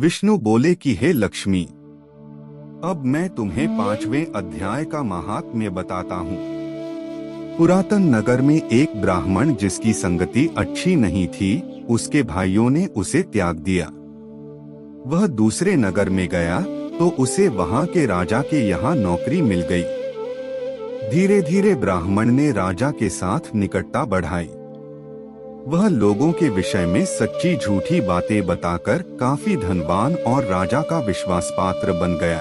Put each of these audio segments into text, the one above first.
विष्णु बोले कि हे लक्ष्मी, अब मैं तुम्हें 5वें अध्याय का महात्म्य बताता हूँ। पुरातन नगर में एक ब्राह्मण जिसकी संगति अच्छी नहीं थी, उसके भाइयों ने उसे त्याग दिया। वह दूसरे नगर में गया तो उसे वहां के राजा के यहाँ नौकरी मिल गई। धीरे धीरे ब्राह्मण ने राजा के साथ निकटता बढ़ाई। वह लोगों के विषय में सच्ची झूठी बातें बताकर काफी धनवान और राजा का विश्वास पात्र बन गया।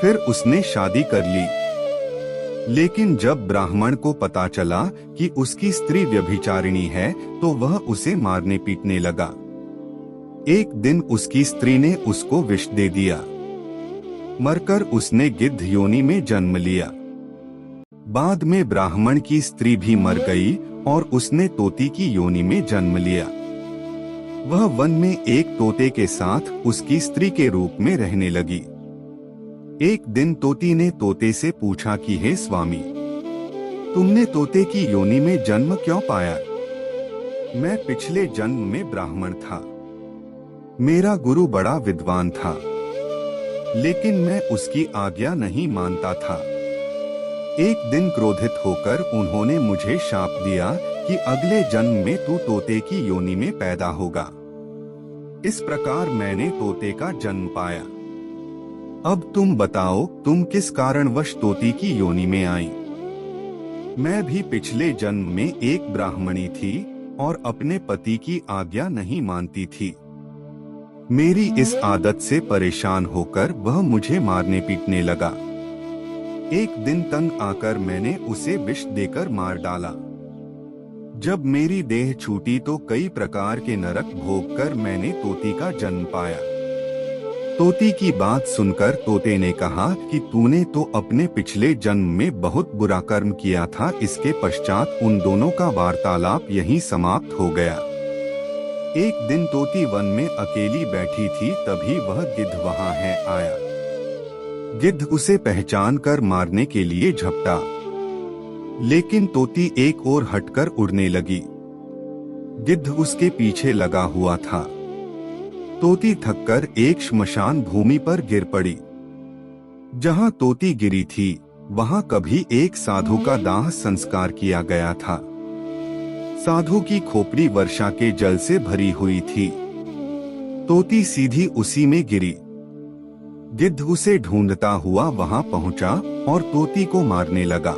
फिर उसने शादी कर ली। लेकिन जब ब्राह्मण को पता चला कि उसकी स्त्री व्यभिचारिणी है तो वह उसे मारने पीटने लगा। एक दिन उसकी स्त्री ने उसको विष दे दिया। मरकर उसने गिद्ध योनि में जन्म लिया। बाद में ब्राह्मण की स्त्री भी मर गई और उसने तोती की योनि में जन्म लिया। वह वन में एक तोते के साथ उसकी स्त्री के रूप में रहने लगी। एक दिन तोती ने तोते से पूछा कि हे स्वामी, तुमने तोते की योनि में जन्म क्यों पाया? मैं पिछले जन्म में ब्राह्मण था। मेरा गुरु बड़ा विद्वान था, लेकिन मैं उसकी आज्ञा नहीं मानता था। एक दिन क्रोधित होकर उन्होंने मुझे शाप दिया कि अगले जन्म में तू तोते की योनि में पैदा होगा। इस प्रकार मैंने तोते का जन्म पाया। अब तुम बताओ, तुम किस कारणवश तोती की योनि में आई? मैं भी पिछले जन्म में एक ब्राह्मणी थी और अपने पति की आज्ञा नहीं मानती थी। मेरी इस आदत से परेशान होकर वह मुझे मारने पीटने लगा। एक दिन तंग आकर मैंने उसे विष देकर मार डाला। जब मेरी देह छूटी तो कई प्रकार के नरक भोगकर मैंने तोती का जन्म पाया। तोती की बात सुनकर तोते ने कहा कि तूने तो अपने पिछले जन्म में बहुत बुरा कर्म किया था। इसके पश्चात उन दोनों का वार्तालाप यहीं समाप्त हो गया। एक दिन तोती वन में अकेली बैठी थी, तभी वह गिद्ध वहां है आया। गिद्ध उसे पहचान कर मारने के लिए झपटा, लेकिन तोती एक ओर हटकर उड़ने लगी। गिद्ध उसके पीछे लगा हुआ था। तोती थककर एक श्मशान भूमि पर गिर पड़ी। जहां तोती गिरी थी वहां कभी एक साधु का दाह संस्कार किया गया था। साधु की खोपड़ी वर्षा के जल से भरी हुई थी। तोती सीधी उसी में गिरी। गिद्ध उसे ढूंढता हुआ वहां पहुंचा और तोती को मारने लगा।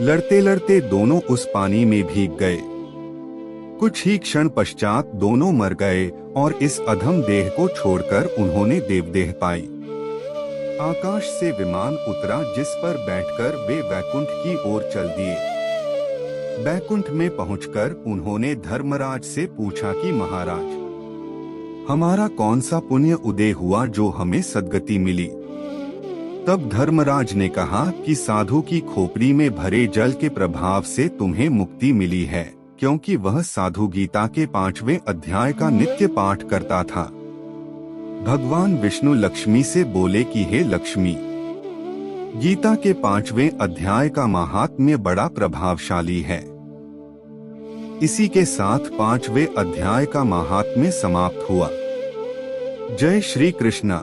लड़ते लड़ते दोनों उस पानी में भीग गए। कुछ ही क्षण पश्चात दोनों मर गए और इस अधम देह को छोड़कर उन्होंने देवदेह पाई। आकाश से विमान उतरा जिस पर बैठकर वे वैकुंठ की ओर चल दिए। वैकुंठ में पहुंचकर उन्होंने धर्मराज से पूछा कि महाराज, हमारा कौन सा पुण्य उदय हुआ जो हमें सद्गति मिली? तब धर्मराज ने कहा कि साधु की खोपड़ी में भरे जल के प्रभाव से तुम्हें मुक्ति मिली है, क्योंकि वह साधु गीता के 5वें अध्याय का नित्य पाठ करता था। भगवान विष्णु लक्ष्मी से बोले कि हे लक्ष्मी, गीता के 5वें अध्याय का महात्म्य बड़ा प्रभावशाली है। इसी के साथ 5वें अध्याय का महात्म्य समाप्त हुआ। जय श्री कृष्णा।